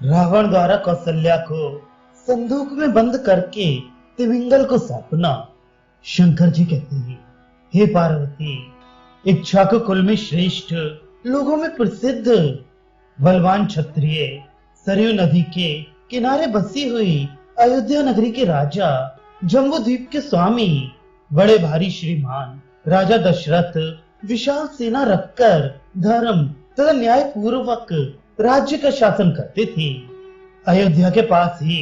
रावण द्वारा कौशल्या को संदूक में बंद करके तिमिंगल को सौंपना। शंकर जी कहते हैं, हे पार्वती, इक्ष्वाकु कुल में श्रेष्ठ, लोगों में प्रसिद्ध, बलवान क्षत्रिय, सरयू नदी के किनारे बसी हुई अयोध्या नगरी के राजा, जम्बू द्वीप के स्वामी, बड़े भारी श्रीमान राजा दशरथ विशाल सेना रखकर धर्म तथा न्याय पूर्वक राज्य का शासन करते थे। अयोध्या के पास ही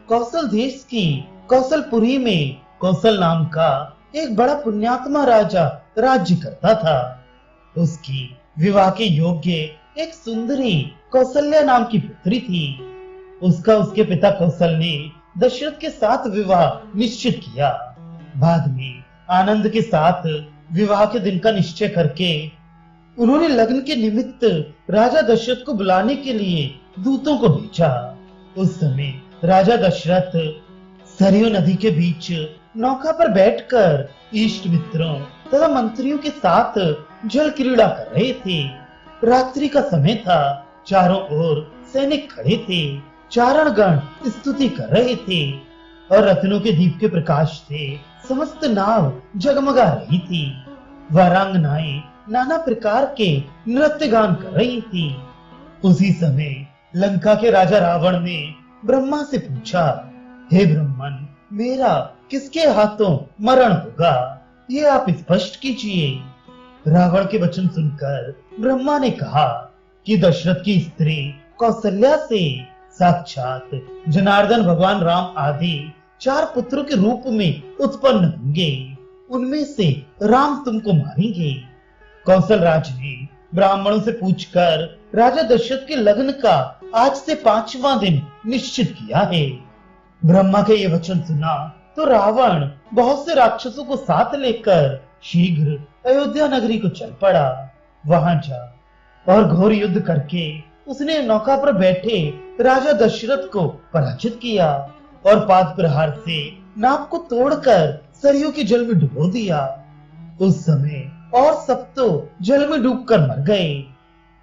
कौशल देश की कौशलपुरी में कौशल नाम का एक बड़ा पुण्यात्मा राजा राज्य करता था। उसकी विवाह के योग्य एक सुंदरी कौशल्या नाम की पुत्री थी। उसका उसके पिता कौशल ने दशरथ के साथ विवाह निश्चित किया। बाद में आनंद के साथ विवाह के दिन का निश्चय करके उन्होंने लग्न के निमित्त राजा दशरथ को बुलाने के लिए दूतों को भेजा। उस समय राजा दशरथ सरयू नदी के बीच नौका पर बैठकर इष्ट मित्रों तथा मंत्रियों के साथ जल क्रीड़ा कर रहे थे। रात्रि का समय था। चारों ओर सैनिक खड़े थे। चारणगण स्तुति कर रहे थे और रत्नों के दीप के प्रकाश से समस्त नाव जगमगा रही थी। वीरांगनाएं नाना प्रकार के नृत्य गान कर रही थी। उसी समय लंका के राजा रावण ने ब्रह्मा से पूछा, हे ब्रह्मन, मेरा किसके हाथों मरण होगा, ये आप स्पष्ट कीजिए। रावण के वचन सुनकर ब्रह्मा ने कहा कि दशरथ की स्त्री कौशल्या से साक्षात जनार्दन भगवान राम आदि 4 पुत्रों के रूप में उत्पन्न होंगे। उनमें से राम तुमको मारेंगे। कौशल राज ने ब्राह्मणों से पूछकर राजा दशरथ के लग्न का आज से 5वां दिन निश्चित किया है। ब्रह्मा के ये वचन सुना तो रावण बहुत से राक्षसों को साथ लेकर शीघ्र अयोध्या नगरी को चल पड़ा। वहां जा और घोर युद्ध करके उसने नौका पर बैठे राजा दशरथ को पराजित किया और पाद प्रहार से नाव को तोड़कर सरयू के जल में डुबो दिया। उस समय और सब तो जल में डूबकर मर गए,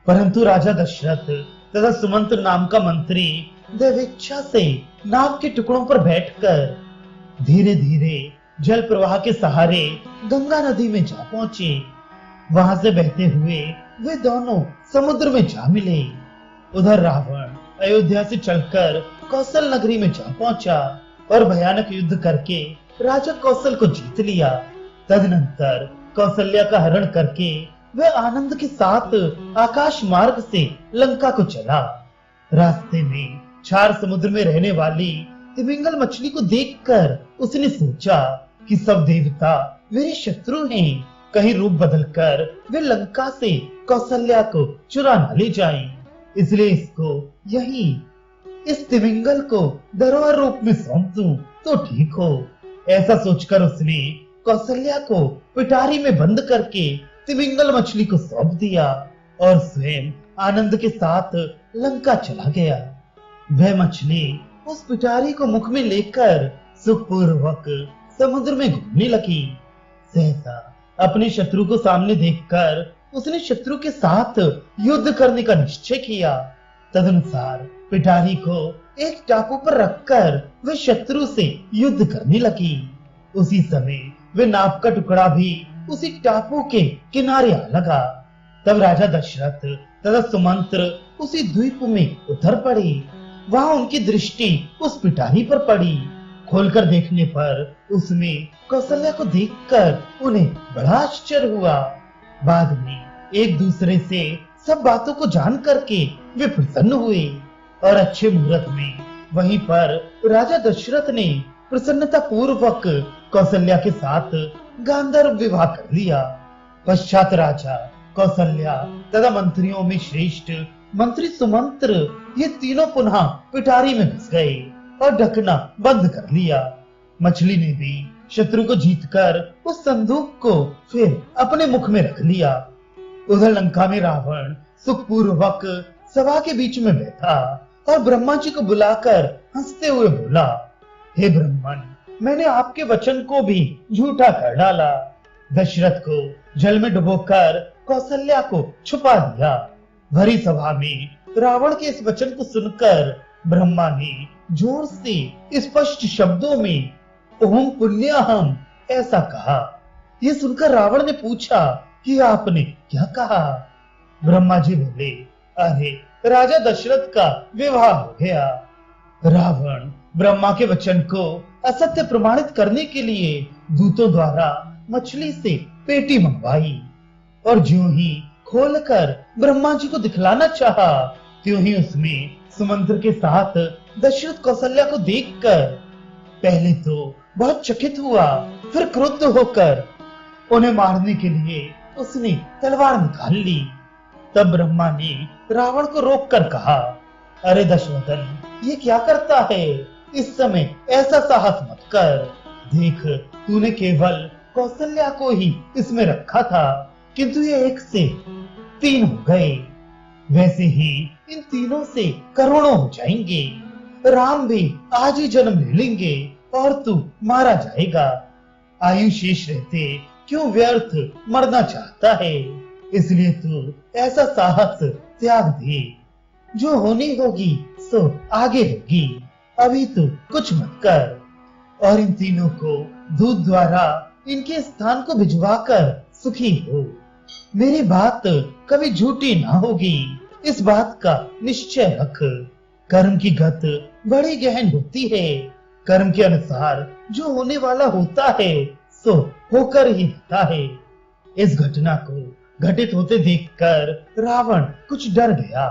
परंतु राजा दशरथ तथा सुमंत्र नाम का मंत्री दैवेच्छा से नाव के टुकड़ों पर बैठकर धीरे धीरे जल प्रवाह के सहारे गंगा नदी में जा पहुंचे। वहां से बहते हुए वे दोनों समुद्र में जा मिले। उधर रावण अयोध्या से चलकर कौशल नगरी में जा पहुंचा और भयानक युद्ध करके राजा कौशल को जीत लिया। तदनंतर कौशल्या का हरण करके वह आनंद के साथ आकाश मार्ग से लंका को चला। रास्ते में क्षार समुद्र में रहने वाली तिमिंगल मछली को देखकर उसने सोचा कि सब देवता मेरे शत्रु हैं, कहीं रूप बदलकर वे लंका से कौशल्या को चुरा न ले जाएं। इसलिए इसको यही इस तिमिंगल को धरोहर रूप में सौंप दूं तो ठीक हो। ऐसा सोचकर उसने कौशल्या को पिटारी में बंद करके तिमिंगल मछली को सौंप दिया और स्वयं आनंद के साथ लंका चला गया। वह मछली उस पिटारी को मुख में लेकर सुखपूर्वक समुद्र में घूमने लगी। सहसा अपने शत्रु को सामने देखकर उसने शत्रु के साथ युद्ध करने का निश्चय किया। तदनुसार पिटारी को एक टापू पर रखकर वह शत्रु से युद्ध करने लगी। उसी समय वह नाव का टुकड़ा भी उसी टापू के किनारे आ लगा। तब राजा दशरथ तथा सुमंत्र उसी द्वीप में उतर पड़े। वहां उनकी दृष्टि उस पिटारी पर पड़ी। खोलकर देखने पर उसमें कौशल्या को देखकर उन्हें बड़ा आश्चर्य हुआ। बाद में एक दूसरे से सब बातों को जान करके वे प्रसन्न हुए और अच्छे मुहूर्त में वहीं पर राजा दशरथ ने प्रसन्नता पूर्वक कौशल्या के साथ गांधर्व विवाह कर लिया। पश्चात राजा कौशल्या तथा मंत्रियों में श्रेष्ठ मंत्री सुमंत्र ये तीनों पुनः पिटारी में घुस गए और ढकना बंद कर लिया। मछली ने भी शत्रु को जीतकर उस संदूक को फिर अपने मुख में रख लिया। उधर लंका में रावण सुखपूर्वक सभा के बीच में बैठा और ब्रह्मा जी को बुलाकर हंसते हुए बोला, हे ब्रह्मन, मैंने आपके वचन को भी झूठा कर डाला। दशरथ को जल में डुबोकर कौशल्या को छुपा दिया। भरी सभा में रावण के इस वचन को सुनकर ब्रह्मा ने जोर से स्पष्ट शब्दों में ओम पुण्याहम ऐसा कहा। यह सुनकर रावण ने पूछा कि आपने क्या कहा? ब्रह्मा जी बोले, अरे राजा दशरथ का विवाह हो गया। रावण ब्रह्मा के वचन को असत्य प्रमाणित करने के लिए दूतों द्वारा मछली से पेटी मंगवाई और ज्यों ही खोलकर ब्रह्मा जी को दिखलाना चाहा, त्यों ही उसमें सुमंत्र के साथ दशरथ कौशल्या को देखकर पहले तो बहुत चकित हुआ, फिर क्रुद्ध होकर उन्हें मारने के लिए उसने तलवार निकाल ली। तब ब्रह्मा ने रावण को रोककर कहा, अरे दशवदन, ये क्या करता है? इस समय ऐसा साहस मत कर। देख, तूने केवल कौशल्या को ही इसमें रखा था, किंतु ये 1 से 3 हो गए। वैसे ही इन तीनों से करोड़ों हो जाएंगे। राम भी आज ही जन्म ले लेंगे और तू मारा जाएगा। आयु शेष रहते क्यों व्यर्थ मरना चाहता है? इसलिए तू ऐसा साहस त्याग दे। जो होनी होगी सो आगे होगी, अभी तू कुछ मत कर और इन तीनों को दूत द्वारा इनके स्थान को भिजवाकर सुखी हो। मेरी बात कभी झूठी ना होगी, इस बात का निश्चय रख। कर्म की गत बड़ी गहन होती है। कर्म के अनुसार जो होने वाला होता है सो होकर ही रहता है। इस घटना को घटित होते देखकर रावण कुछ डर गया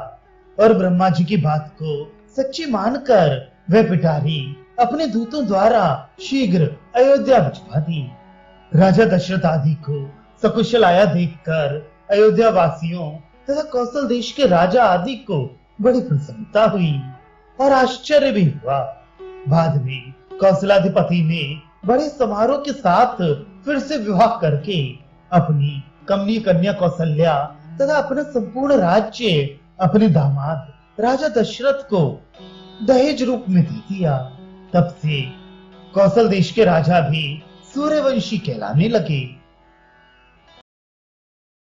और ब्रह्मा जी की बात को सच्ची मानकर वह पिटारी अपने दूतों द्वारा शीघ्र अयोध्या भिजवा दी। राजा दशरथ आदि को सकुशल आया देखकर अयोध्या वासियों तथा कौशल देश के राजा आदि को बड़ी प्रसन्नता हुई और आश्चर्य भी हुआ। बाद में कौशलाधिपति ने बड़े समारोह के साथ फिर से विवाह करके अपनी कमनीय कन्या कौशल्या तथा अपना संपूर्ण राज्य अपने दामाद राजा दशरथ को दहेज रूप में दे दिया। तब से कौशल देश के राजा भी सूर्यवंशी कहलाने लगे।